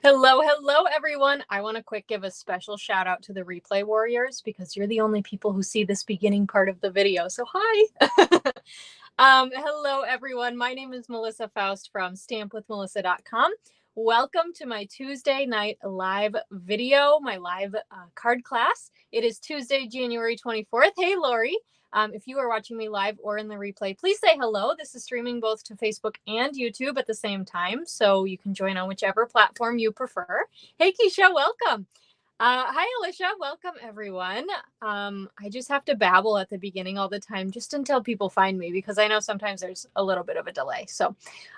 Hello, everyone. I want to give a special shout out to the replay warriors because you're the only people who see this beginning part of the video. So hi. Hello, everyone. My name is Melissa Faust from stampwithmelissa.com. Welcome to my Tuesday night live video, my live card class. It is Tuesday, January 24th. Hey, Lori. If you are watching me live or in the replay, please say hello. This is streaming both to Facebook and YouTube at the same time, so you can join on whichever platform you prefer. Hey, Keisha, welcome. Hi, Alicia. Welcome, everyone. I just have to babble at the beginning all the time just until people find me because I know sometimes there's a little bit of a delay. So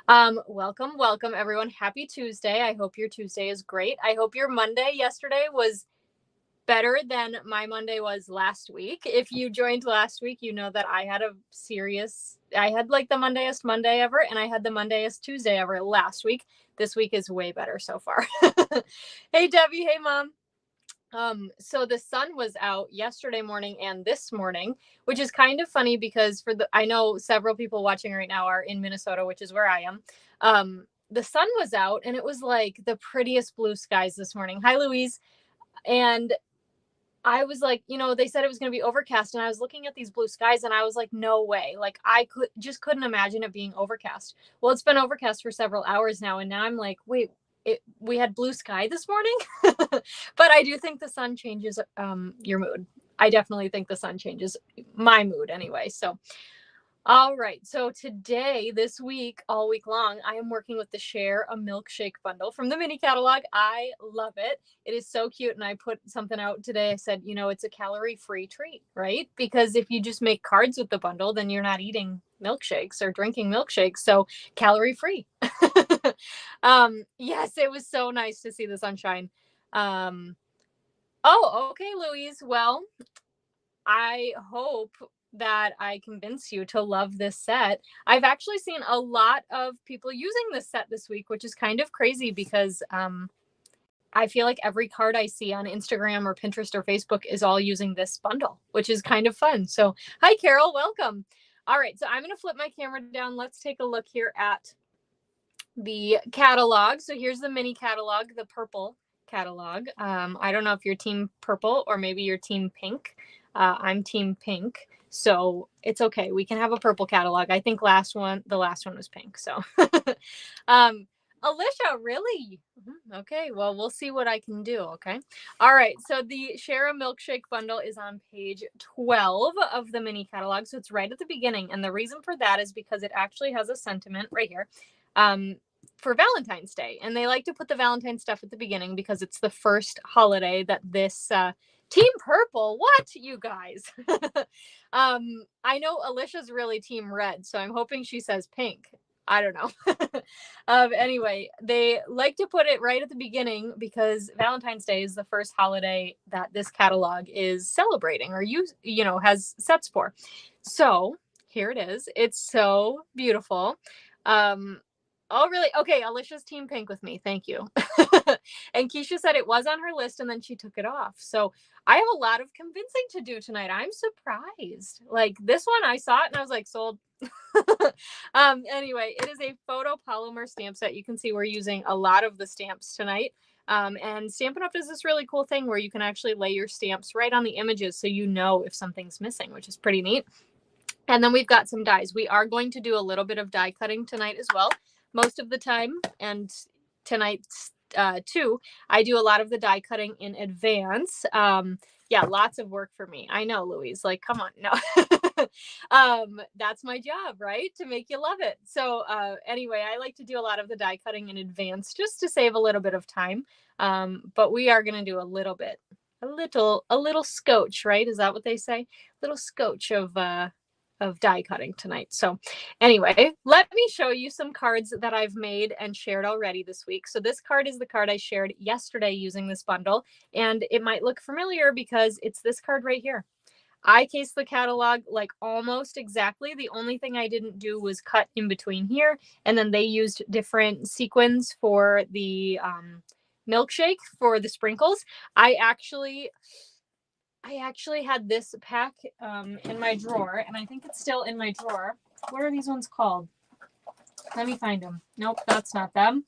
welcome, everyone. Happy Tuesday. I hope your Tuesday is great. I hope your Monday yesterday was better than my Monday was last week. If you joined last week, you know that I had like the Mondayest Monday ever, and I had the Mondayest Tuesday ever last week. This week is way better so far. Hey, Debbie. Hey, Mom. So the sun was out yesterday morning and this morning, which is kind of funny because I know several people watching right now are in Minnesota, which is where I am. The sun was out and it was like the prettiest blue skies this morning. Hi, Louise. And I was like, they said it was going to be overcast, and I was looking at these blue skies and I was like, no way. Like I couldn't imagine it being overcast. Well, it's been overcast for several hours now. And now I'm like, wait, we had blue sky this morning. But I do think the sun changes your mood. I definitely think the sun changes my mood anyway. So all right. So today, this week, all week long, I am working with the Share a Milkshake bundle from the mini catalog. I love it. It is so cute. And I put something out today. I said, it's a calorie-free treat, right? Because if you just make cards with the bundle, then you're not eating milkshakes or drinking milkshakes. So calorie-free. Yes, it was so nice to see the sunshine. Oh, okay, Louise. Well, I hope that I convince you to love this set. I've actually seen a lot of people using this set this week, which is kind of crazy because I feel like every card I see on Instagram or Pinterest or Facebook is all using this bundle, which is kind of fun. So hi, Carol, welcome. All right, so I'm going to flip my camera down. Let's take a look here at the catalog. So here's the mini catalog, the purple catalog. I don't know if you're team purple or maybe you're team pink. I'm team pink, so it's okay. We can have a purple catalog. I think the last one was pink. So, Alicia, really? Okay, well, we'll see what I can do. Okay. All right. So the Share a Milkshake bundle is on page 12 of the mini catalog. So it's right at the beginning. And the reason for that is because it actually has a sentiment right here. For Valentine's Day. And they like to put the Valentine stuff at the beginning because it's the first holiday that this Team Purple, what, you guys? I know Alicia's really Team Red, so I'm hoping she says pink. I don't know. Anyway, they like to put it right at the beginning because Valentine's Day is the first holiday that this catalog is celebrating or has sets for. So here it is. It's so beautiful. Oh, really? Okay, Alicia's team pink with me. Thank you. And Keisha said it was on her list and then she took it off. So I have a lot of convincing to do tonight. I'm surprised. Like this one, I saw it and I was like, sold. Anyway, it is a photo polymer stamp set. You can see we're using a lot of the stamps tonight. And Stampin' Up! Is this really cool thing where you can actually lay your stamps right on the images so you know if something's missing, which is pretty neat. And then we've got some dies. We are going to do a little bit of die cutting tonight as well. Most of the time, and tonight too, I do a lot of the die cutting in advance. Yeah, lots of work for me. I know, Louise, like, come on. No. That's my job, right? To make you love it. So anyway, I like to do a lot of the die cutting in advance just to save a little bit of time. But we are going to do a little scotch, right? Is that what they say? A little scotch of die cutting tonight. So anyway, let me show you some cards that I've made and shared already this week. So this card is the card I shared yesterday using this bundle, and it might look familiar because it's this card right here. I cased the catalog like almost exactly. The only thing I didn't do was cut in between here, and then they used different sequins for the milkshake for the sprinkles. I actually had this pack in my drawer, and I think it's still in my drawer. What are these ones called? Let me find them. Nope, that's not them.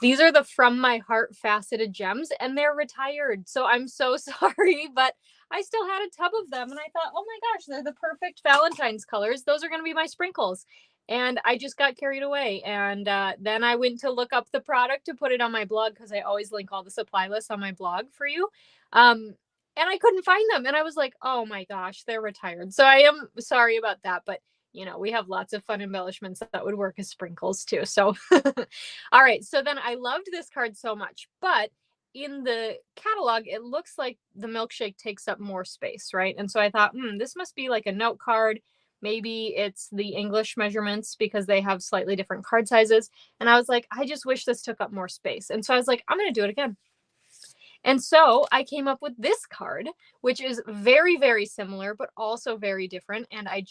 These are the From My Heart faceted gems, and they're retired. So I'm so sorry, but I still had a tub of them, and I thought, oh my gosh, they're the perfect Valentine's colors. Those are going to be my sprinkles. And I just got carried away. And then I went to look up the product to put it on my blog, because I always link all the supply lists on my blog for you. And I couldn't find them. And I was like, oh my gosh, they're retired. So I am sorry about that. But, you know, we have lots of fun embellishments that would work as sprinkles too. So, all right. So then I loved this card so much. But in the catalog, it looks like the Milkshake takes up more space, right? And so I thought, this must be like a note card. Maybe it's the English measurements, because they have slightly different card sizes. And I was like, I just wish this took up more space. And so I was like, I'm going to do it again. And so I came up with this card, which is very, very similar, but also very different. And I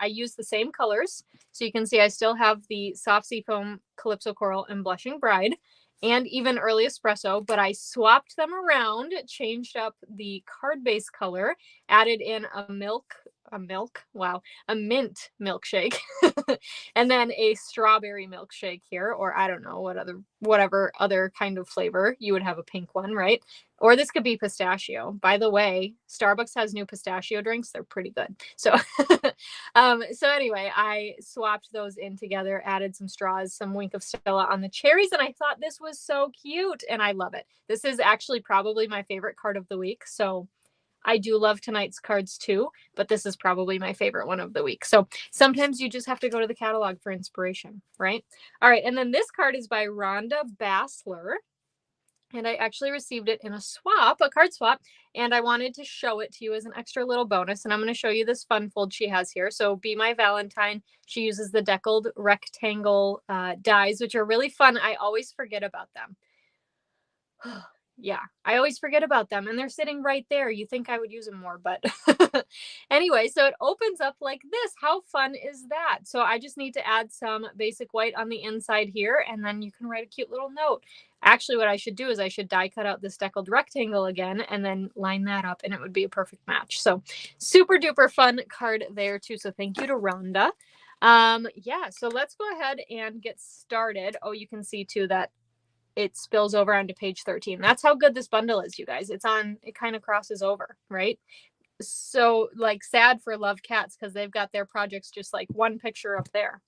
used the same colors. So you can see I still have the Soft Seafoam, Calypso Coral, and Blushing Bride, and even Early Espresso, but I swapped them around, changed up the card base color, added in a mint milkshake, and then a strawberry milkshake here, or I don't know whatever other kind of flavor. You would have a pink one, right? Or this could be pistachio. By the way, Starbucks has new pistachio drinks. They're pretty good. So, so anyway, I swapped those in together, added some straws, some Wink of Stella on the cherries, and I thought this was so cute, and I love it. This is actually probably my favorite card of the week. So I do love tonight's cards too, but this is probably my favorite one of the week. So sometimes you just have to go to the catalog for inspiration, right? All right, and then this card is by Rhonda Bassler. And I actually received it in a card swap, and I wanted to show it to you as an extra little bonus. And I'm going to show you this fun fold she has here. So Be My Valentine. She uses the deckled rectangle dies, which are really fun. I always forget about them. Yeah, I always forget about them, and they're sitting right there. You think I would use them more, but anyway, so it opens up like this. How fun is that? So I just need to add some basic white on the inside here, and then you can write a cute little note. Actually, what I should do is I should die cut out this deckled rectangle again and then line that up, and it would be a perfect match. So super duper fun card there too. So thank you to Rhonda. Yeah, so let's go ahead and get started. Oh, you can see too that it spills over onto page 13. That's how good this bundle is, you guys. It kind of crosses over, right? So like sad for Love Cats, because they've got their projects just like one picture up there.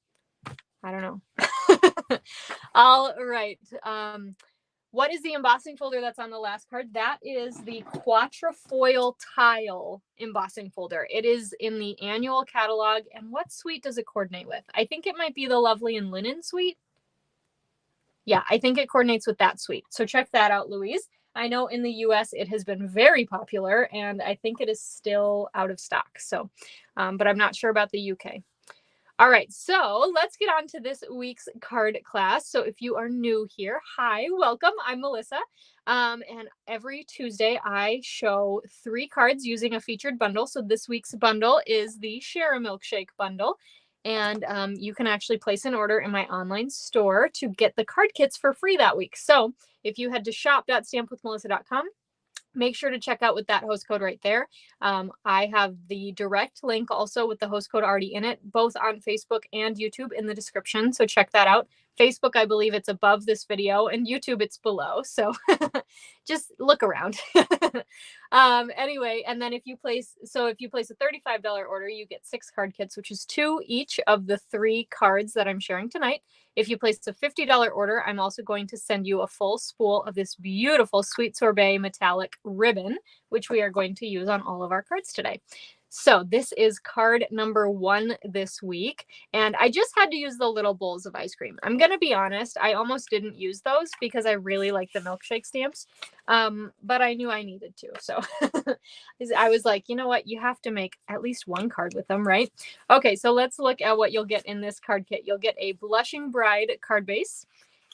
I don't know. All right. What is the embossing folder that's on the last card? That is the Quatrefoil Tile embossing folder. It is in the annual catalog. And what suite does it coordinate with? I think it might be the Lovely and Linen suite. Yeah, I think it coordinates with that suite. So check that out, Louise. I know in the US it has been very popular, and I think it is still out of stock. So, but I'm not sure about the UK. All right, so let's get on to this week's card class. So if you are new here, hi, welcome. I'm Melissa. And every Tuesday I show 3 cards using a featured bundle. So this week's bundle is the Share a Milkshake bundle. And you can actually place an order in my online store to get the card kits for free that week. So if you head to shop.stampwithmelissa.com, make sure to check out with that host code right there. I have the direct link also with the host code already in it, both on Facebook and YouTube in the description. So check that out. Facebook, I believe it's above this video, and YouTube, it's below. So just look around. Anyway, and then if you place a $35 order, you get 6 card kits, which is 2 each of the 3 cards that I'm sharing tonight. If you place a $50 order, I'm also going to send you a full spool of this beautiful Sweet Sorbet metallic ribbon, which we are going to use on all of our cards today. So this is card number 1 this week, and I just had to use the little bowls of ice cream. I'm going to be honest, I almost didn't use those because I really like the milkshake stamps, but I knew I needed to. So I was like, you know what? You have to make at least 1 card with them, right? Okay, so let's look at what you'll get in this card kit. You'll get a Blushing Bride card base,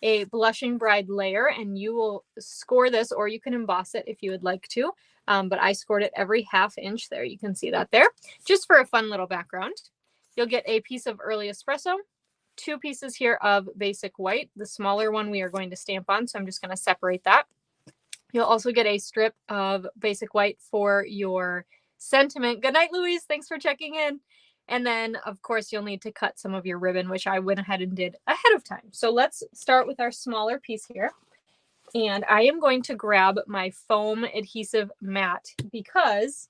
a Blushing Bride layer, and you will score this, or you can emboss it if you would like to. But I scored it every ½ inch there. You can see that there, just for a fun little background. You'll get a piece of Early Espresso, 2 pieces here of basic white. The smaller one we are going to stamp on, so I'm just going to separate that. You'll also get a strip of basic white for your sentiment. Good night, Louise. Thanks for checking in. And then, of course, you'll need to cut some of your ribbon, which I went ahead and did ahead of time. So let's start with our smaller piece here. And I am going to grab my foam adhesive mat because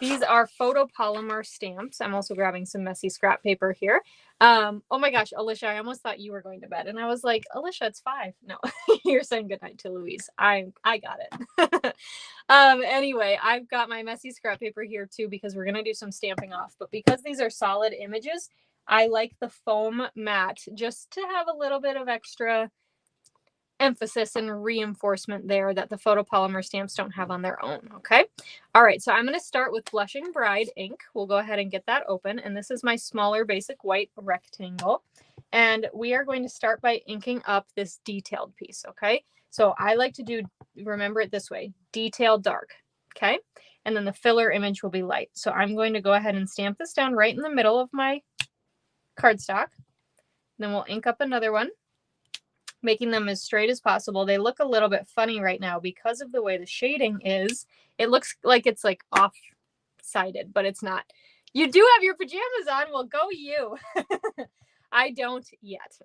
these are photopolymer stamps. I'm also grabbing some messy scrap paper here. Oh my gosh, Alicia, I almost thought you were going to bed. And I was like, Alicia, it's 5. No, you're saying goodnight to Louise. I got it. Anyway, I've got my messy scrap paper here too, because we're going to do some stamping off. But because these are solid images, I like the foam mat just to have a little bit of extra emphasis and reinforcement there that the photopolymer stamps don't have on their own. Okay. All right. So I'm going to start with Blushing Bride ink. We'll go ahead and get that open. And this is my smaller basic white rectangle. And we are going to start by inking up this detailed piece. Okay. So I like to do, remember it this way, detailed dark. Okay. And then the filler image will be light. So I'm going to go ahead and stamp this down right in the middle of my cardstock. Then we'll ink up another one, making them as straight as possible. They look a little bit funny right now because of the way the shading is. It looks like it's like off-sided, but it's not. You do have your pajamas on. Well, go you. I don't yet.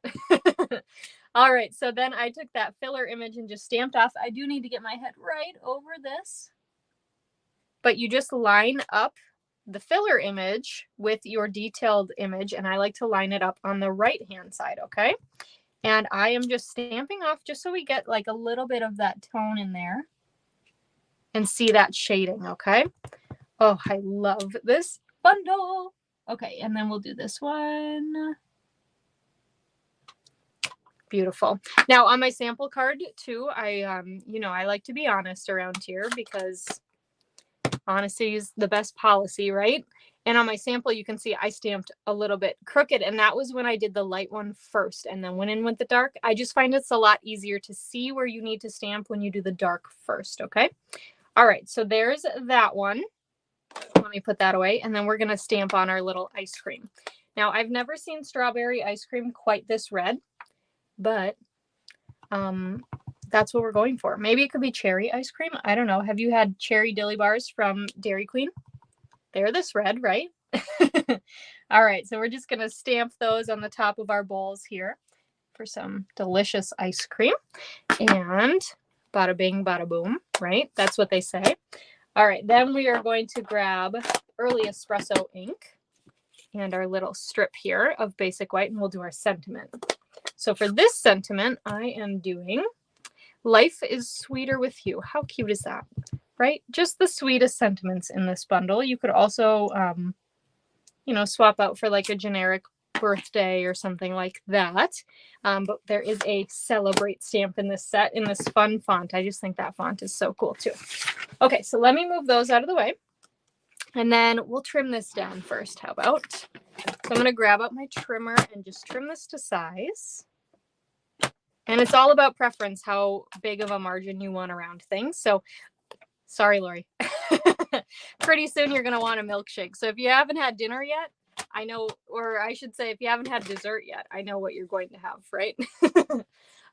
All right, so then I took that filler image and just stamped off. I do need to get my head right over this. But you just line up the filler image with your detailed image, and I like to line it up on the right-hand side, okay? And I am just stamping off just so we get like a little bit of that tone in there and see that shading, okay? Oh, I love this bundle. Okay, and then we'll do this one. Beautiful. Now on my sample card too, I like to be honest around here because honesty is the best policy, right? And on my sample, you can see I stamped a little bit crooked, and that was when I did the light one first and then went in with the dark. I just find it's a lot easier to see where you need to stamp when you do the dark first, okay? All right, so there's that one. Let me put that away, and then we're going to stamp on our little ice cream. Now, I've never seen strawberry ice cream quite this red, but that's what we're going for. Maybe it could be cherry ice cream. I don't know. Have you had cherry dilly bars from Dairy Queen? They're this red, right? All right, so we're just going to stamp those on the top of our bowls here for some delicious ice cream. And bada bing, bada boom, right? That's what they say. All right, then we are going to grab Early Espresso ink and our little strip here of basic white, and we'll do our sentiment. So for this sentiment, I am doing Life is Sweeter with You. How cute is that? Right? Just the sweetest sentiments in this bundle. You could also, swap out for like a generic birthday or something like that. But there is a celebrate stamp in this set in this fun font. I just think that font is so cool too. Okay, so let me move those out of the way. And then we'll trim this down first. How about? So I'm going to grab up my trimmer and just trim this to size. And it's all about preference, how big of a margin you want around things. So sorry, Lori. Pretty soon you're going to want a milkshake. So if you haven't had dinner yet, I know, or I should say, if you haven't had dessert yet, I know what you're going to have, right?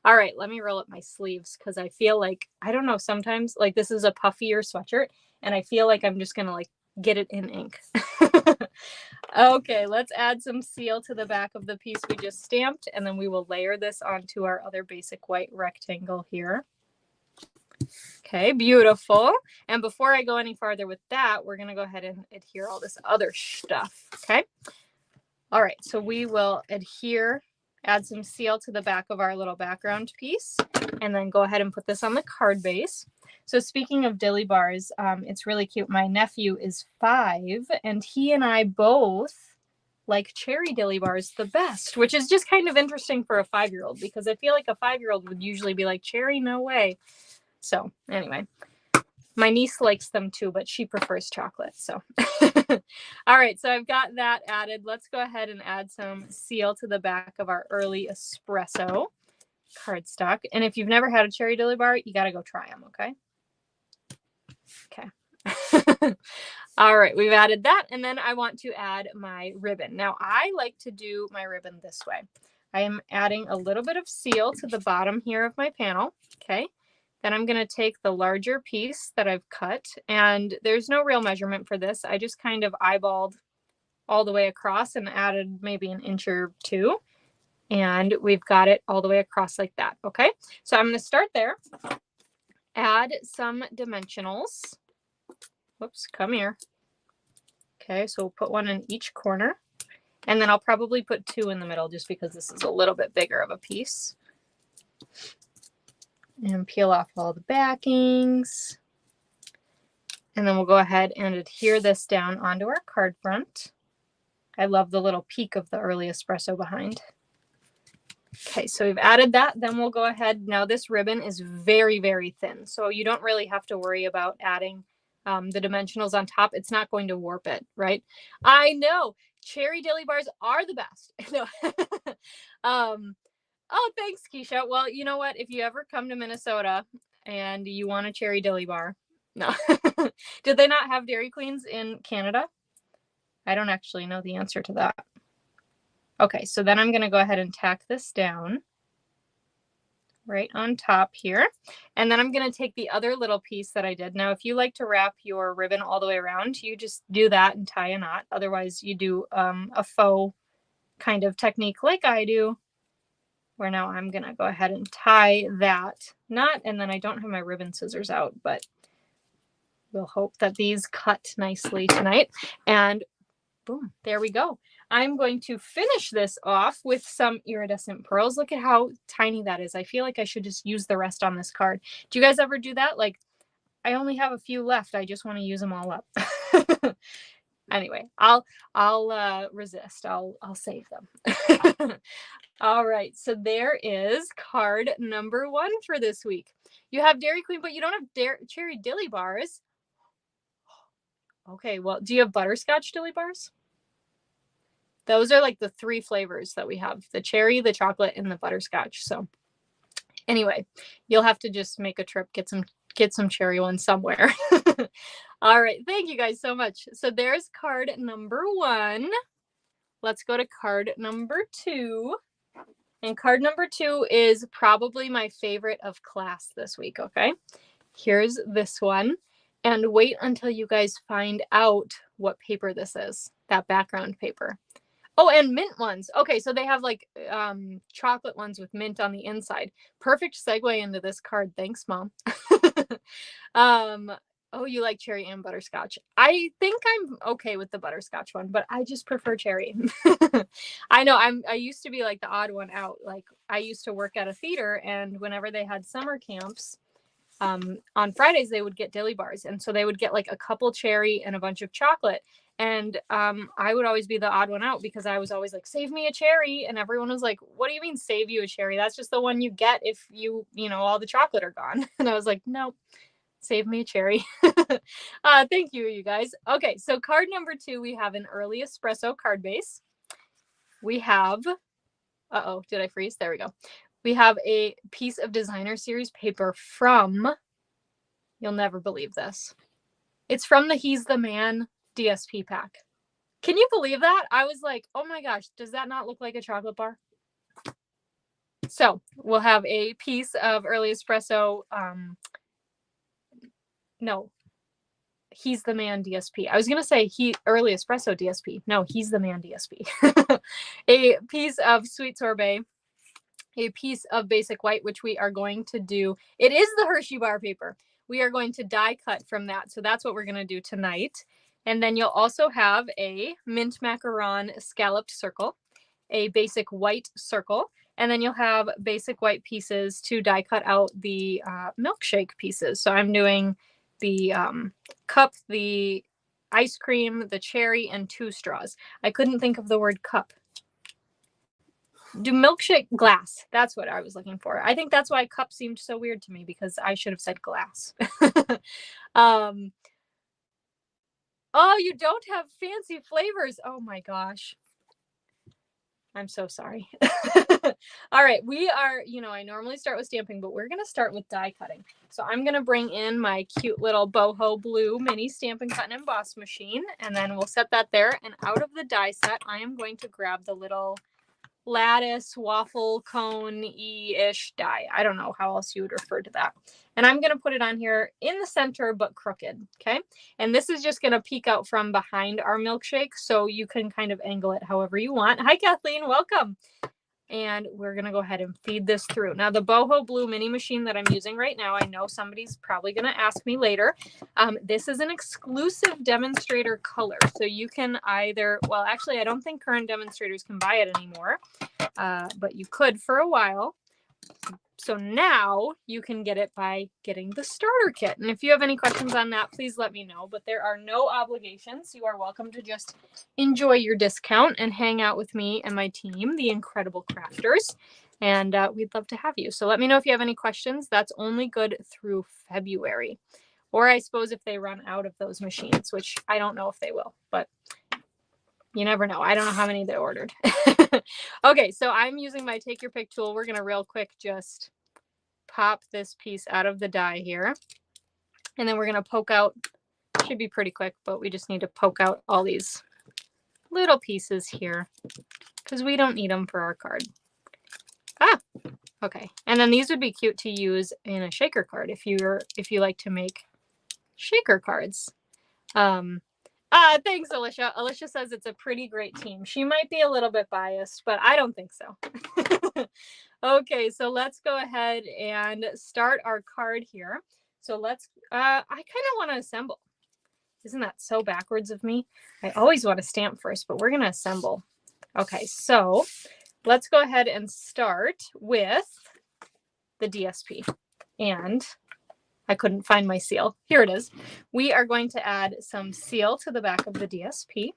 All right, let me roll up my sleeves because I feel like, I don't know, sometimes like this is a puffier sweatshirt and I feel like I'm just going to like get it in ink. Okay, let's add some seal to the back of the piece we just stamped, and then we will layer this onto our other basic white rectangle here. Okay, beautiful. And before I go any farther with that, we're going to go ahead and adhere all this other stuff. Okay. All right, so we will adhere, add some seal to the back of our little background piece, and then go ahead and put this on the card base. So speaking of dilly bars, it's really cute. My nephew is 5, and he and I both like cherry dilly bars the best, which is just kind of interesting for a 5-year-old because I feel like a 5-year-old would usually be like, cherry, no way. So anyway, my niece likes them too, but she prefers chocolate. So all right, so I've got that added. Let's go ahead and add some seal to the back of our Early Espresso cardstock. And if you've never had a cherry dilly bar, you got to go try them. Okay. Okay. All right, we've added that. And then I want to add my ribbon. Now I like to do my ribbon this way. I am adding a little bit of seal to the bottom here of my panel. Okay. Then I'm going to take the larger piece that I've cut, and there's no real measurement for this. I just kind of eyeballed all the way across and added maybe an inch or two. And we've got it all the way across like that. Okay, so I'm going to start there. Add some dimensionals. Whoops, come here. Okay, so we'll put one in each corner. And then I'll probably put two in the middle just because this is a little bit bigger of a piece. And peel off all the backings. And then we'll go ahead and adhere this down onto our card front. I love the little peak of the early espresso behind. Okay, so we've added that. Then we'll go ahead. Now this ribbon is very, very thin, so you don't really have to worry about adding the dimensionals on top. It's not going to warp it, right? I know cherry dilly bars are the best. No. Oh, thanks, Keisha. Well, you know what? If you ever come to Minnesota and you want a cherry dilly bar, no. Did they not have Dairy Queens in Canada? I don't actually know the answer to that. Okay, so then I'm going to go ahead and tack this down right on top here. And then I'm going to take the other little piece that I did. Now, if you like to wrap your ribbon all the way around, you just do that and tie a knot. Otherwise, you do a faux kind of technique like I do, where now I'm going to go ahead and tie that knot. And then I don't have my ribbon scissors out, but we'll hope that these cut nicely tonight. And boom, there we go. I'm going to finish this off with some iridescent pearls. Look at how tiny that is. I feel like I should just use the rest on this card. Do you guys ever do that? Like, I only have a few left. I just want to use them all up. Anyway, I'll resist. I'll save them. All right, so there is card number 1 for this week. You have Dairy Queen, but you don't have cherry dilly bars. Okay, well, do you have butterscotch dilly bars? Those are like the 3 flavors that we have: the cherry, the chocolate, and the butterscotch. So anyway, you'll have to just make a trip, get some cherry ones somewhere. All right, thank you guys so much. So there's card number 1. Let's go to card number 2. And card number 2 is probably my favorite of class this week, okay? Here's this one. And wait until you guys find out what paper this is, that background paper. Oh, and mint ones. Okay, so they have like chocolate ones with mint on the inside. Perfect segue into this card. Thanks, Mom. Oh, you like cherry and butterscotch. I think I'm okay with the butterscotch one, but I just prefer cherry. I know I used to be like the odd one out. Like, I used to work at a theater, and whenever they had summer camps, on Fridays they would get dilly bars, and so they would get like a couple cherry and a bunch of chocolate. And I would always be the odd one out because I was always like, save me a cherry. And everyone was like, what do you mean save you a cherry? That's just the one you get if you know, all the chocolate are gone. And I was like, no, save me a cherry. Thank you, you guys. Okay, so card number 2, we have an early espresso card base. We have, uh-oh, did I freeze? There we go. We have a piece of designer series paper from, you'll never believe this. It's from the He's the Man DSP pack. Can you believe that? I was like, oh my gosh, does that not look like a chocolate bar? So we'll have a piece of early espresso. No, He's the Man DSP. I was going to say early espresso DSP. No, He's the Man DSP. A piece of sweet sorbet. A piece of basic white, which we are going to do. It is the Hershey bar paper. We are going to die cut from that. So that's what we're going to do tonight. And then you'll also have a mint macaron scalloped circle, a basic white circle, and then you'll have basic white pieces to die cut out the milkshake pieces. So I'm doing the cup, the ice cream, the cherry, and 2 straws. I couldn't think of the word cup. Do milkshake glass. That's what I was looking for. I think that's why cup seemed so weird to me, because I should have said glass. Oh, you don't have fancy flavors. Oh my gosh. I'm so sorry. All right, we are, I normally start with stamping, but we're going to start with die cutting. So I'm going to bring in my cute little boho blue mini Stampin' Cut and Emboss machine, and then we'll set that there. And out of the die set, I am going to grab the little lattice, waffle, cone-ish die. I don't know how else you would refer to that. And I'm going to put it on here in the center, but crooked, okay? And this is just going to peek out from behind our milkshake, so you can kind of angle it however you want. Hi, Kathleen, welcome. And we're going to go ahead and feed this through. Now, the boho blue mini machine that I'm using right now, I know somebody's probably going to ask me later. This is an exclusive demonstrator color. So you can either, well, actually, I don't think current demonstrators can buy it anymore, but you could for a while. So now you can get it by getting the starter kit. And if you have any questions on that, please let me know. But there are no obligations. You are welcome to just enjoy your discount and hang out with me and my team, the Incredible Crafters. And we'd love to have you. So let me know if you have any questions. That's only good through February. Or I suppose if they run out of those machines, which I don't know if they will. But you never know. I don't know how many they ordered. Okay, so I'm using my Take Your Pick tool. We're going to real quick just pop this piece out of the die here. And then we're going to poke out, should be pretty quick, but we just need to poke out all these little pieces here because we don't need them for our card. Ah, okay. And then these would be cute to use in a shaker card if you like to make shaker cards. Thanks, Alicia. Alicia says it's a pretty great team. She might be a little bit biased, but I don't think so. Okay, so let's go ahead and start our card here. So let's, I kind of want to assemble. Isn't that so backwards of me? I always want to stamp first, but we're going to assemble. Okay, so let's go ahead and start with the DSP. And I couldn't find my seal. Here it is. We are going to add some seal to the back of the DSP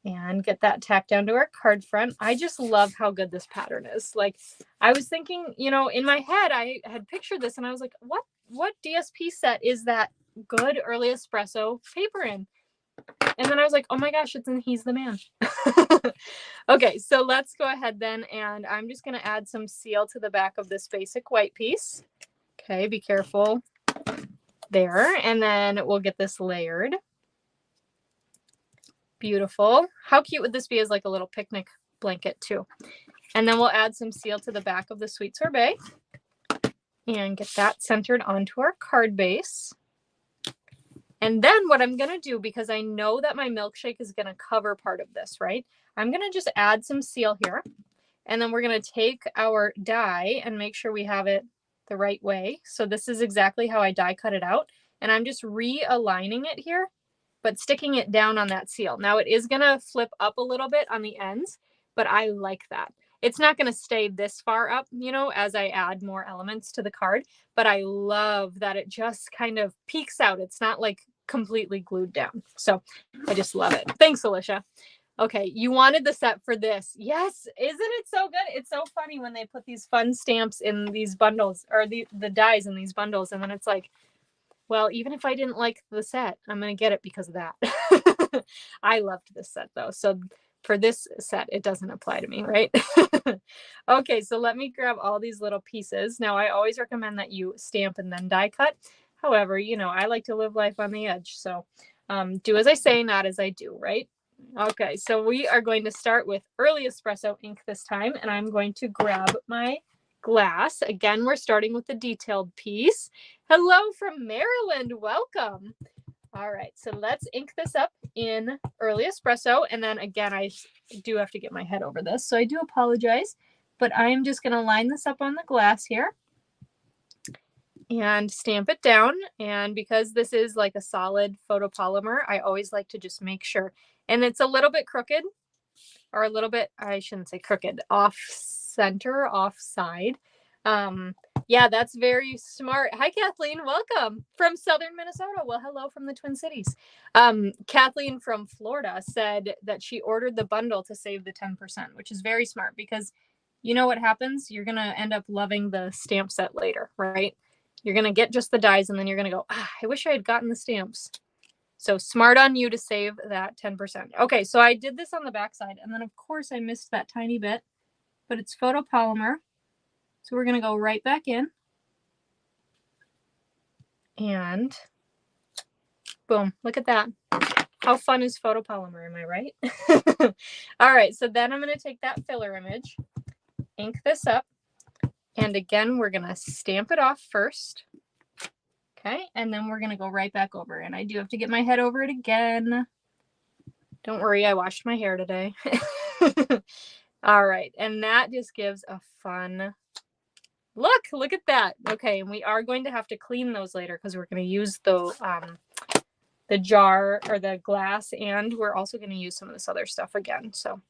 and get that tacked down to our card front. I just love how good this pattern is. Like, I was thinking, you know, in my head, I had pictured this and I was like, what DSP set is that good early espresso paper in? And then I was like, oh my gosh, it's in He's the Man. Okay, so let's go ahead then. And I'm just going to add some seal to the back of this basic white piece. Okay, be careful. There, and then we'll get this layered. Beautiful. How cute would this be as like a little picnic blanket too? And then we'll add some seal to the back of the sweet sorbet and get that centered onto our card base. And then what I'm going to do, because I know that my milkshake is going to cover part of this, right? I'm going to just add some seal here. And then we're going to take our die and make sure we have it the right way. So this is exactly how I die cut it out. And I'm just realigning it here, but sticking it down on that seal. Now it is going to flip up a little bit on the ends, but I like that. It's not going to stay this far up, you know, as I add more elements to the card, but I love that it just kind of peeks out. It's not like completely glued down. So I just love it. Thanks, Alicia. Okay, you wanted the set for this. Yes, isn't it so good? It's so funny when they put these fun stamps in these bundles, or the dies in these bundles, and then it's like, well, even if I didn't like the set, I'm going to get it because of that. I loved this set though. So for this set, it doesn't apply to me, right? Okay, so let me grab all these little pieces. Now, I always recommend that you stamp and then die cut. However, you know, I like to live life on the edge. So do as I say, not as I do, right? Okay, so we are going to start with early espresso ink this time, and I'm going to grab my glass. Again, we're starting with the detailed piece. Hello from Maryland, welcome. All right, so let's ink this up in early espresso, and then again, I do have to get my head over this, so I do apologize, but I'm just gonna line this up on the glass here and stamp it down. And because this is like a solid photopolymer, I always like to just make sure. And it's a little bit crooked, or a little bit, I shouldn't say crooked, off center, off side. Yeah, that's very smart. Hi, Kathleen. Welcome from Southern Minnesota. Well, hello from the Twin Cities. Kathleen from Florida said that she ordered the bundle to save the 10%, which is very smart because you know what happens? You're going to end up loving the stamp set later, right? You're going to get just the dies and then you're going to go, I wish I had gotten the stamps. So smart on you to save that 10%. Okay, so I did this on the back side, and then of course I missed that tiny bit, but it's photopolymer. So we're going to go right back in. And boom, look at that. How fun is photopolymer, am I right? All right, so then I'm going to take that filler image, ink this up, and again, we're going to stamp it off first. Okay, and then we're going to go right back over, and I do have to get my head over it again. Don't worry, I washed my hair today. All right, and that just gives a fun look at that. Okay, and we are going to have to clean those later because we're going to use the jar or the glass, and we're also going to use some of this other stuff again. So,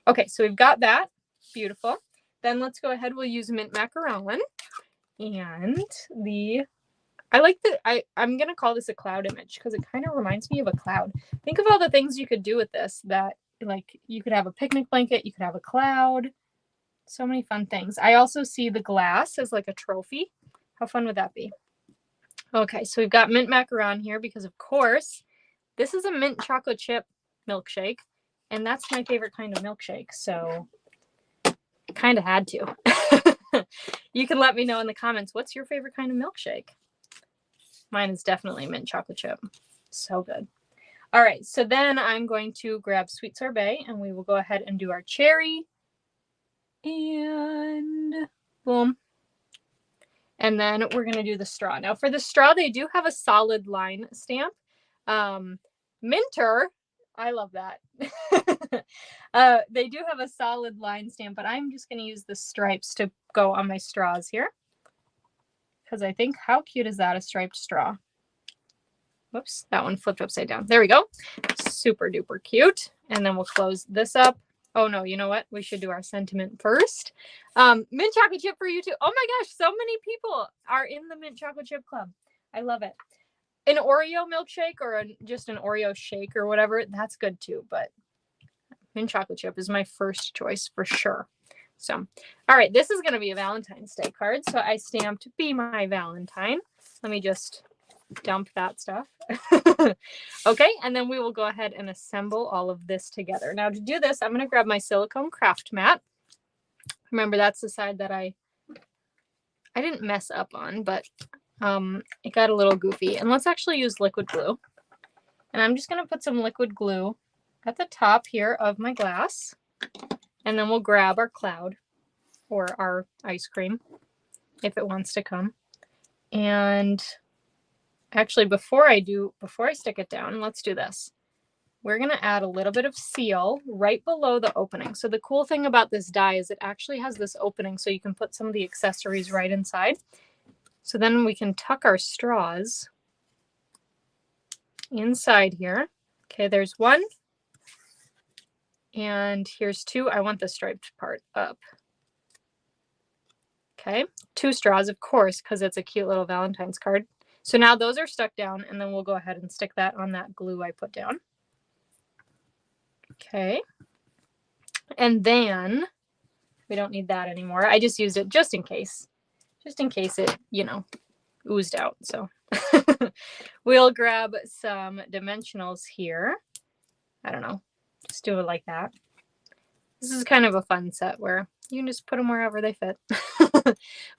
okay, so we've got that. Beautiful. Then let's go ahead. We'll use mint macaron, and I'm going to call this a cloud image because it kind of reminds me of a cloud. Think of all the things you could do with this, that like you could have a picnic blanket, you could have a cloud, so many fun things. I also see the glass as like a trophy. How fun would that be? Okay, so we've got mint macaron here because, of course, this is a mint chocolate chip milkshake, and that's my favorite kind of milkshake, so kind of had to. You can let me know in the comments, what's your favorite kind of milkshake? Mine is definitely mint chocolate chip. So good. All right, so then I'm going to grab sweet sorbet, and we will go ahead and do our cherry. And boom. And then we're going to do the straw. Now for the straw, they do have a solid line stamp. Minter, I love that. They do have a solid line stamp, but I'm just going to use the stripes to go on my straws here. Because I think, how cute is that, a striped straw? Whoops, that one flipped upside down. There we go. Super duper cute. And then we'll close this up. Oh no, you know what? We should do our sentiment first. Mint chocolate chip for you too. Oh my gosh, so many people are in the mint chocolate chip club. I love it. An Oreo milkshake or just an Oreo shake or whatever, that's good too. But mint chocolate chip is my first choice for sure. So, all right, this is going to be a Valentine's Day card. So I stamped Be My Valentine. Let me just dump that stuff. Okay, and then we will go ahead and assemble all of this together. Now to do this, I'm going to grab my silicone craft mat. Remember, that's the side that I didn't mess up on, but it got a little goofy. And let's actually use liquid glue. And I'm just going to put some liquid glue at the top here of my glass. And then we'll grab our cloud or our ice cream if it wants to come. And actually, before I stick it down, let's do this. We're going to add a little bit of seal right below the opening. So the cool thing about this die is it actually has this opening so you can put some of the accessories right inside. So then we can tuck our straws inside here. Okay, there's one. And here's two. I want the striped part up. Okay, 2 straws, of course, because it's a cute little Valentine's card. So now those are stuck down, and then we'll go ahead and stick that on that glue I put down. Okay. And then we don't need that anymore. I just used it just in case it, oozed out. So we'll grab some dimensionals here. I don't know, just do it like that. This is kind of a fun set where you can just put them wherever they fit.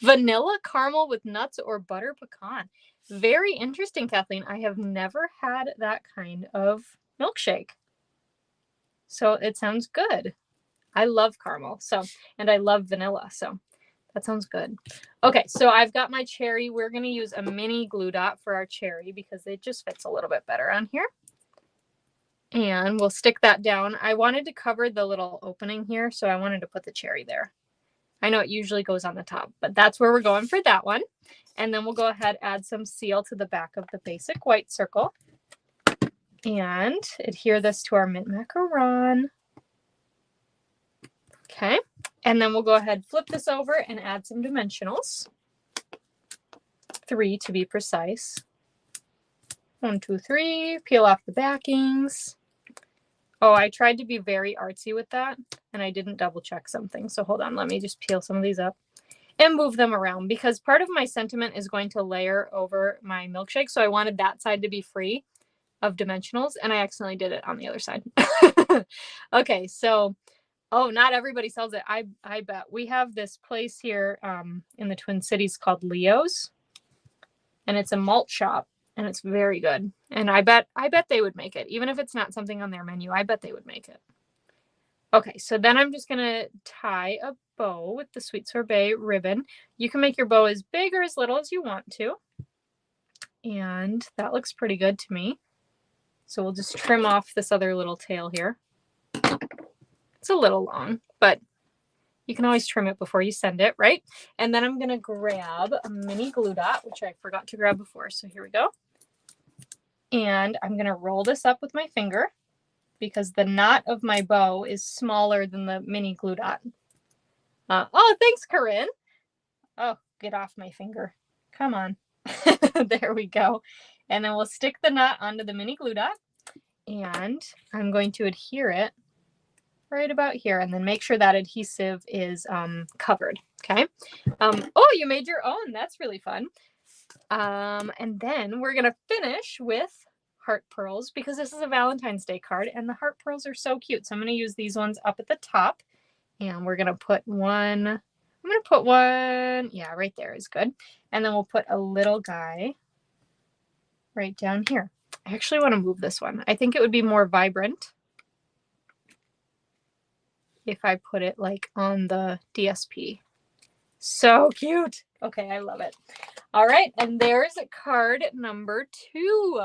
Vanilla caramel with nuts or butter pecan. Very interesting, Kathleen. I have never had that kind of milkshake. So it sounds good. I love caramel, and I love vanilla, so that sounds good. Okay, so I've got my cherry. We're going to use a mini glue dot for our cherry because it just fits a little bit better on here. And we'll stick that down. I wanted to cover the little opening here, so I wanted to put the cherry there. I know it usually goes on the top, but that's where we're going for that one. And then we'll go ahead, add some seal to the back of the basic white circle. And adhere this to our mint macaron. Okay, and then we'll go ahead, flip this over and add some dimensionals. 3 to be precise. 1, 2, 3, peel off the backings. Oh, I tried to be very artsy with that, and I didn't double check something. So hold on, let me just peel some of these up and move them around because part of my sentiment is going to layer over my milkshake. So I wanted that side to be free of dimensionals, and I accidentally did it on the other side. Okay, so, oh, not everybody sells it. I bet. We have this place here in the Twin Cities called Leo's, and it's a malt shop. and it's very good. And I bet they would make it. Even if it's not something on their menu, I bet they would make it. Okay, so then I'm just gonna tie a bow with the Sweet Sorbet ribbon. You can make your bow as big or as little as you want to. And that looks pretty good to me. So we'll just trim off this other little tail here. It's a little long, but you can always trim it before you send it, right? And then I'm gonna grab a mini glue dot, which I forgot to grab before. So here we go. And I'm gonna roll this up with my finger because the knot of my bow is smaller than the mini glue dot. Oh, thanks, Corinne. Oh, get off my finger. Come on. There we go. And then we'll stick the knot onto the mini glue dot. And I'm going to adhere it right about here and then make sure that adhesive is covered. Okay. Oh, you made your own. That's really fun. And then we're going to finish with heart pearls because this is a Valentine's Day card and the heart pearls are so cute. So I'm going to use these ones up at the top and we're going to put one. I'm going to put one. Yeah, right there is good. And then we'll put a little guy right down here. I actually want to move this one. I think it would be more vibrant if I put it like on the DSP. So cute. Okay, I love it. All right, and there's card number 2.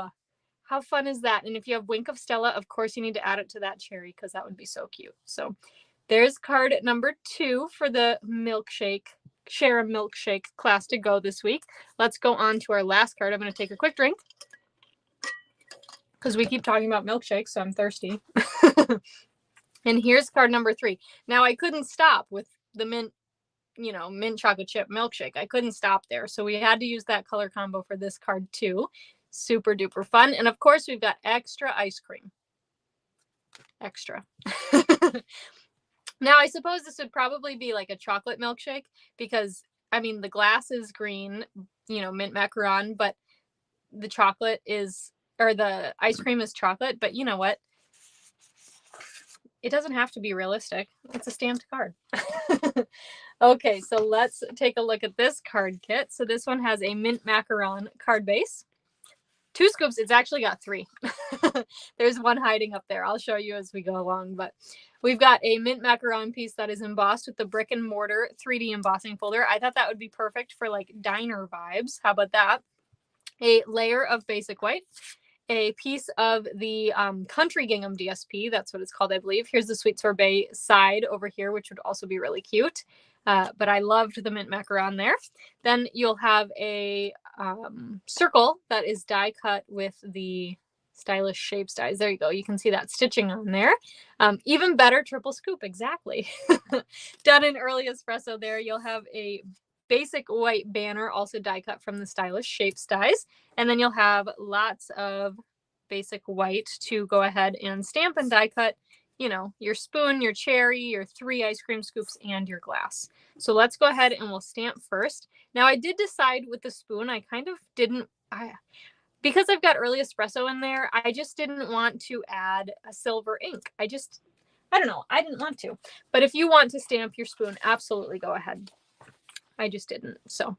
How fun is that? And if you have Wink of Stella, of course you need to add it to that cherry because that would be so cute. So there's card number 2 for the milkshake, share a milkshake class to go this week. Let's go on to our last card. I'm going to take a quick drink because we keep talking about milkshakes, so I'm thirsty. And here's card number 3. Now I couldn't stop with the mint, mint chocolate chip milkshake. I couldn't stop there. So we had to use that color combo for this card too. Super duper fun. And of course we've got extra ice cream. Extra. Now I suppose this would probably be like a chocolate milkshake because I mean the glass is green, mint macaron, but the chocolate is, or the ice cream is chocolate, but you know what? It doesn't have to be realistic. It's a stamped card. Okay, so let's take a look at this card kit. So this one has a mint macaron card base. 2 scoops. It's actually got 3. There's one hiding up there. I'll show you as we go along. But we've got a mint macaron piece that is embossed with the brick and mortar 3D embossing folder. I thought that would be perfect for like diner vibes. How about that? A layer of basic white. A piece of the country gingham DSP. That's what it's called, I believe. Here's the Sweet Sorbet side over here, which would also be really cute. But I loved the mint macaron there. Then you'll have a circle that is die cut with the stylish shapes dies. There you go. You can see that stitching on there. Even better, triple scoop. Exactly. Done in early espresso there. You'll have a basic white banner, also die cut from the stylish shapes dies. And then you'll have lots of basic white to go ahead and stamp and die cut, your spoon, your cherry, your 3 ice cream scoops, and your glass. So let's go ahead and we'll stamp first. Now I did decide with the spoon, I kind of didn't, because I've got early espresso in there, I just didn't want to add a silver ink. I don't know, I didn't want to. But if you want to stamp your spoon, absolutely go ahead. I just didn't. So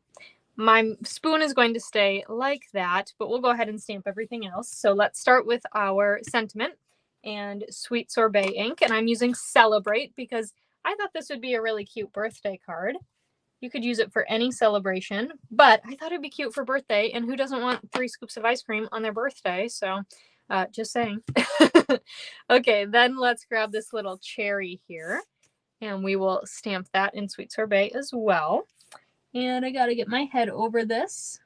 my spoon is going to stay like that, but we'll go ahead and stamp everything else. So let's start with our sentiment and Sweet Sorbet ink. And I'm using Celebrate because I thought this would be a really cute birthday card. You could use it for any celebration, but I thought it'd be cute for birthday. And who doesn't want 3 scoops of ice cream on their birthday? So just saying. Okay, then let's grab this little cherry here and we will stamp that in Sweet Sorbet as well. And I got to get my head over this.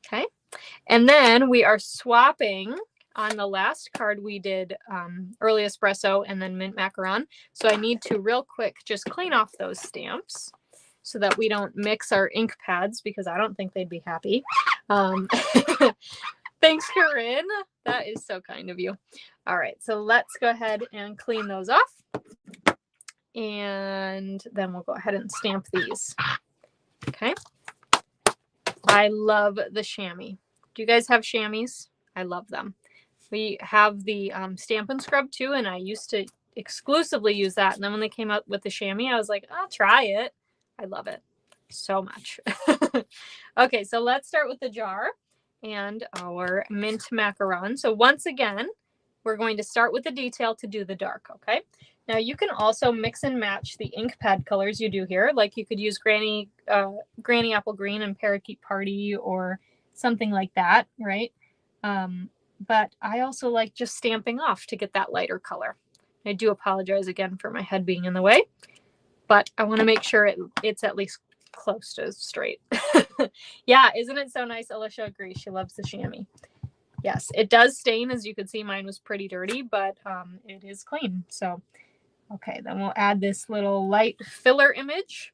Okay. And then we are swapping on the last card we did early espresso and then mint macaron. So I need to real quick just clean off those stamps so that we don't mix our ink pads because I don't think they'd be happy. Thanks, Corinne. That is so kind of you. All right. So let's go ahead and clean those off. And then we'll go ahead and stamp these. Okay. I love the chamois. Do you guys have chamois? I love them. We have the Stampin' Scrub too, and I used to exclusively use that. And then when they came out with the chamois, I was like, I'll try it. I love it so much. Okay, so let's start with the jar. and our mint macaron. So once again, we're going to start with the detail to do the dark, okay? Now you can also mix and match the ink pad colors you do here. Like you could use Granny Apple Green and Parakeet Party or something like that, right? But I also like just stamping off to get that lighter color. I do apologize again for my head being in the way, but I want to make sure it's at least close to straight. Yeah, isn't it so nice? Alicia agrees. She loves the chamois. Yes, it does stain. As you can see, mine was pretty dirty, but it is clean. So, okay, then we'll add this little light filler image.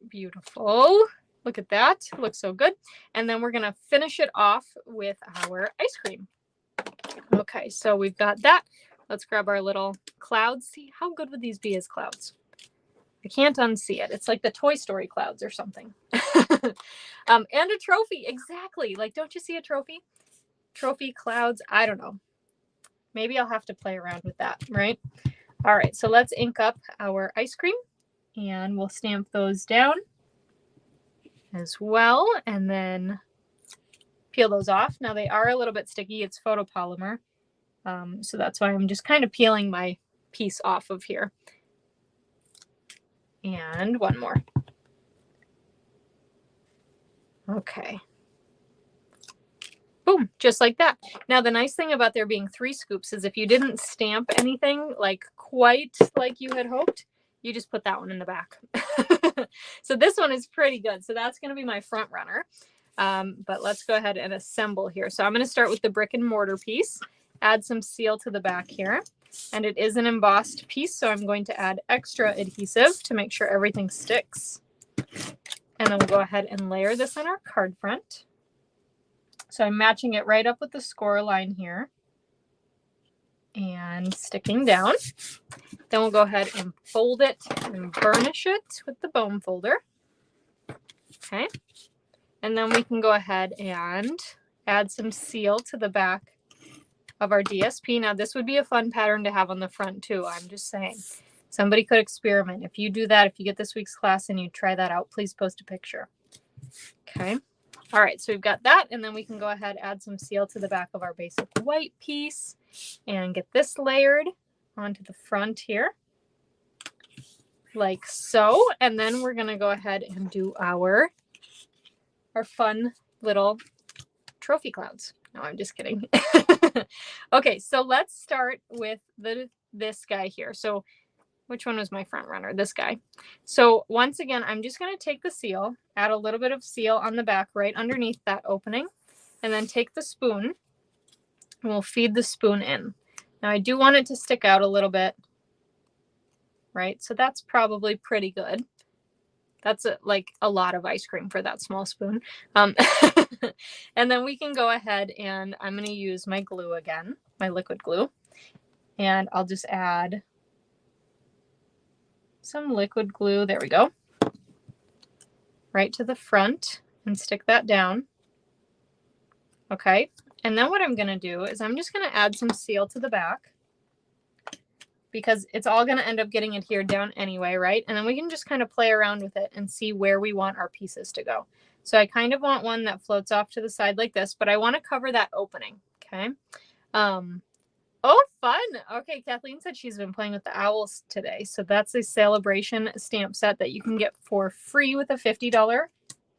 Beautiful. Look at that. Looks so good. And then we're going to finish it off with our ice cream. Okay, so we've got that. Let's grab our little clouds. See, how good would these be as clouds? I can't unsee it. It's like the Toy Story clouds or something. And a trophy. Exactly. Like, don't you see a trophy? Trophy clouds. I don't know. Maybe I'll have to play around with that, right? All right, so let's ink up our ice cream and we'll stamp those down as well and then peel those off. Now they are a little bit sticky. It's photopolymer. So that's why I'm just kind of peeling my piece off of here. And one more. Okay. Boom, just like that. Now, the nice thing about there being 3 scoops is if you didn't stamp anything like quite like you had hoped, you just put that one in the back. So this one is pretty good. So that's going to be my front runner. But let's go ahead and assemble here. So I'm going to start with the brick and mortar piece, add some seal to the back here. And it is an embossed piece, so I'm going to add extra adhesive to make sure everything sticks. And then we'll go ahead and layer this on our card front. So I'm matching it right up with the score line here and sticking down. Then we'll go ahead and fold it and burnish it with the bone folder. Okay. And then we can go ahead and add some seal to the back of our DSP. Now this would be a fun pattern to have on the front too. I'm just saying somebody could experiment. If you do that, if you get this week's class and you try that out, please post a picture. Okay. All right. So we've got that. And then we can go ahead, add some seal to the back of our basic white piece and get this layered onto the front here like so. And then we're going to go ahead and do our fun little trophy clouds. No, I'm just kidding. Okay, so let's start with this guy here. So which one was my front runner? This guy. So once again, I'm just going to take the seal, add a little bit of seal on the back right underneath that opening, and then take the spoon and we'll feed the spoon in. Now I do want it to stick out a little bit, right? So that's probably pretty good. That's like a lot of ice cream for that small spoon. And then we can go ahead and I'm going to use my glue again, my liquid glue. And I'll just add some liquid glue. There we go. Right to the front and stick that down. Okay. And then what I'm going to do is I'm just going to add some seal to the back, because it's all going to end up getting adhered down anyway, right? And then we can just kind of play around with it and see where we want our pieces to go. So I kind of want one that floats off to the side like this, but I want to cover that opening, okay? Oh, fun. Okay, Kathleen said she's been playing with the owls today. So that's a celebration stamp set that you can get for free with a $50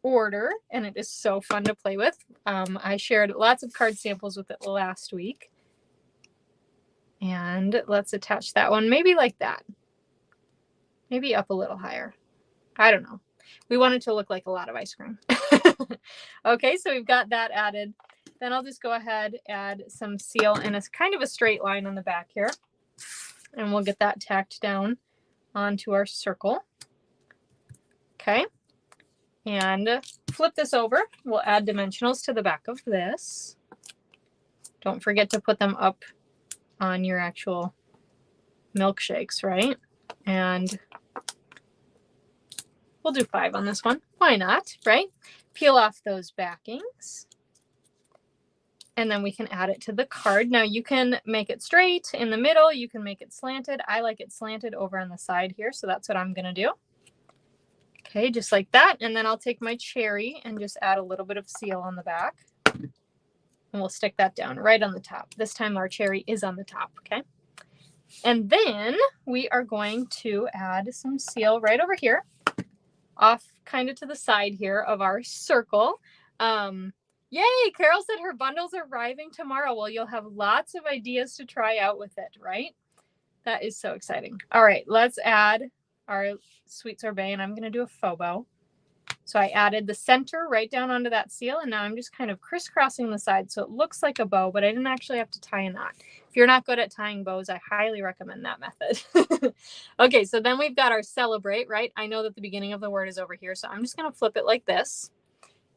order, and it is so fun to play with. I shared lots of card samples with it last week. And let's attach that one maybe like that. Maybe up a little higher. I don't know. We want it to look like a lot of ice cream. Okay, so we've got that added. Then I'll just go ahead, add some seal in a kind of a straight line on the back here. And we'll get that tacked down onto our circle. Okay. And flip this over. We'll add dimensionals to the back of this. Don't forget to put them up on your actual milkshakes, right? And we'll do 5 on this one. Why not, right? Peel off those backings. And then we can add it to the card. Now you can make it straight in the middle. You can make it slanted. I like it slanted over on the side here. So that's what I'm going to do. Okay, just like that. And then I'll take my cherry and just add a little bit of seal on the back. And we'll stick that down right on the top. This time our cherry is on the top, okay? And then we are going to add some seal right over here, off kind of to the side here of our circle. Yay, Carol said her bundles are arriving tomorrow. Well, you'll have lots of ideas to try out with it, right? That is so exciting. All right, let's add our sweet sorbet, and I'm going to do a faux bow. So I added the center right down onto that seal, and now I'm just kind of crisscrossing the side so it looks like a bow, but I didn't actually have to tie a knot. If you're not good at tying bows, I highly recommend that method. Okay, so then we've got our celebrate, right? I know that the beginning of the word is over here, so I'm just going to flip it like this.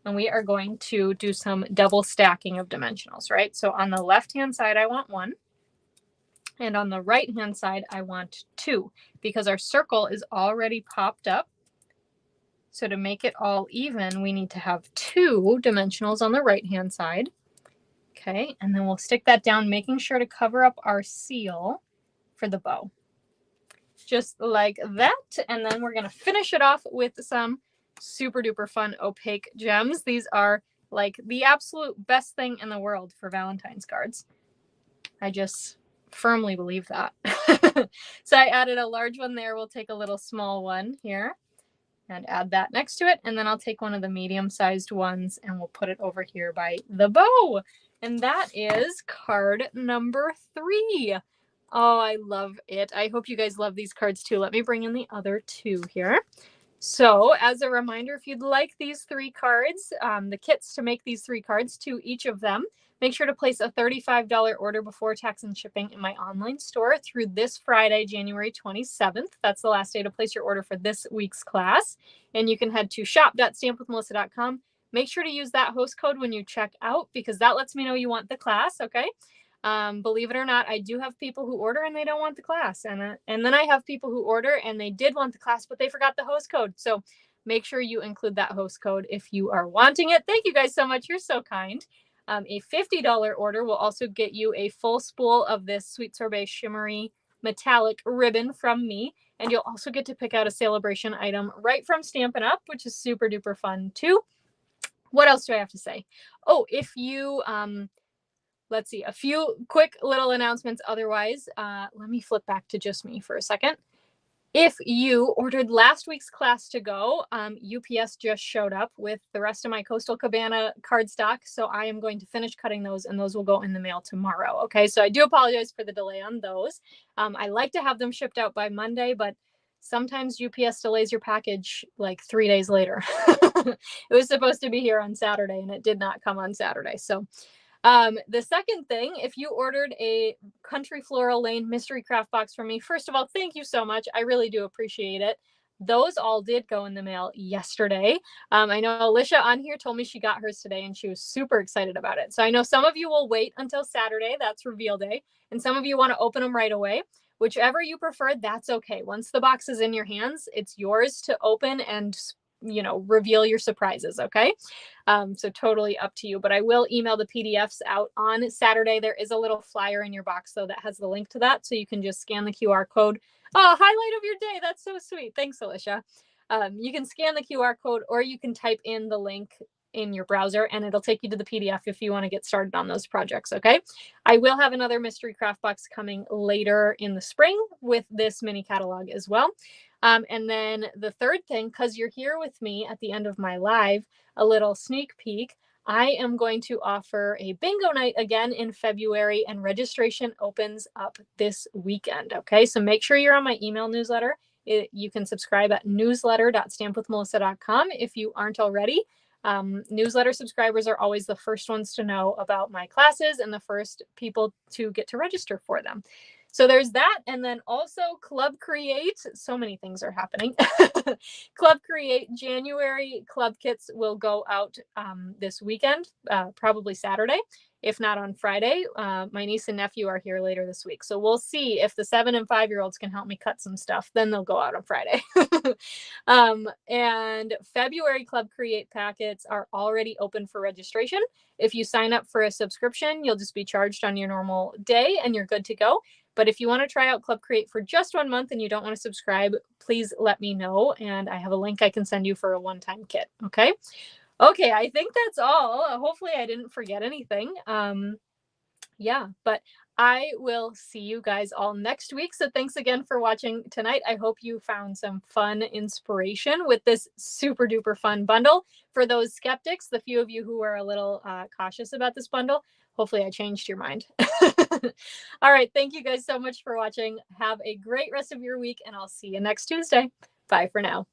And we are going to do some double stacking of dimensionals, right? So on the left-hand side, I want 1. And on the right-hand side, I want 2, because our circle is already popped up. So to make it all even, we need to have 2 dimensionals on the right-hand side. Okay, and then we'll stick that down, making sure to cover up our seal for the bow. Just like that. And then we're going to finish it off with some super duper fun opaque gems. These are like the absolute best thing in the world for Valentine's cards. I just firmly believe that. So I added a large one there. We'll take a little small one here and add that next to it. And then I'll take one of the medium-sized ones and we'll put it over here by the bow. And that is card number 3. Oh, I love it. I hope you guys love these cards too. Let me bring in the other 2 here. So as a reminder, if you'd like these 3 cards, the kits to make these 3 cards, to each of them, make sure to place a $35 order before tax and shipping in my online store through this Friday, January 27th. That's the last day to place your order for this week's class. And you can head to shop.stampwithmelissa.com. Make sure to use that host code when you check out, because that lets me know you want the class, okay? Believe it or not, I do have people who order and they don't want the class. And then I have people who order and they did want the class, but they forgot the host code. So make sure you include that host code if you are wanting it. Thank you guys so much. You're so kind. A $50 order will also get you a full spool of this Sweet Sorbet Shimmery Metallic ribbon from me. And you'll also get to pick out a celebration item right from Stampin' Up, which is super duper fun too. What else do I have to say? Oh, if you, let's see, a few quick little announcements. Otherwise, let me flip back to just me for a second. If you ordered last week's class to go, UPS just showed up with the rest of my Coastal Cabana cardstock. So I am going to finish cutting those and those will go in the mail tomorrow. Okay, so I do apologize for the delay on those. I like to have them shipped out by Monday, but sometimes UPS delays your package like 3 days later. It was supposed to be here on Saturday and it did not come on Saturday. So the second thing, if you ordered a Country Floral Lane mystery craft box from me, first of all, thank you so much. I really do appreciate it. Those all did go in the mail yesterday. I know Alicia on here told me she got hers today and she was super excited about it. So I know some of you will wait until Saturday. That's reveal day. And some of you want to open them right away. Whichever you prefer, that's okay. Once the box is in your hands, it's yours to open and, you know, reveal your surprises. Okay. So totally up to you, but I will email the PDFs out on Saturday. There is a little flyer in your box though that has the link to that. So you can just scan the QR code. Oh, highlight of your day. That's so sweet. Thanks, Alicia. You can scan the QR code or you can type in the link in your browser and it'll take you to the PDF if you want to get started on those projects. Okay. I will have another mystery craft box coming later in the spring with this mini catalog as well. And then the third thing, because you're here with me at the end of my live, a little sneak peek, I am going to offer a bingo night again in February and registration opens up this weekend. Okay, so make sure you're on my email newsletter. You can subscribe at newsletter.stampwithmelissa.com if you aren't already. Newsletter subscribers are always the first ones to know about my classes and the first people to get to register for them. So there's that. And then also Club Create. So many things are happening. Club Create January club kits will go out this weekend, probably Saturday, if not on Friday. My niece and nephew are here later this week. So we'll see if the 7 and 5-year-olds can help me cut some stuff. Then they'll go out on Friday. And February Club Create packets are already open for registration. If you sign up for a subscription, you'll just be charged on your normal day and you're good to go. But if you want to try out Club Create for just 1 month and you don't want to subscribe, please let me know. And I have a link I can send you for a one-time kit. Okay. Okay. I think that's all. Hopefully I didn't forget anything. Yeah, but I will see you guys all next week. So thanks again for watching tonight. I hope you found some fun inspiration with this super duper fun bundle. For those skeptics, the few of you who are a little cautious about this bundle, hopefully I changed your mind. All right. Thank you guys so much for watching. Have a great rest of your week, and I'll see you next Tuesday. Bye for now.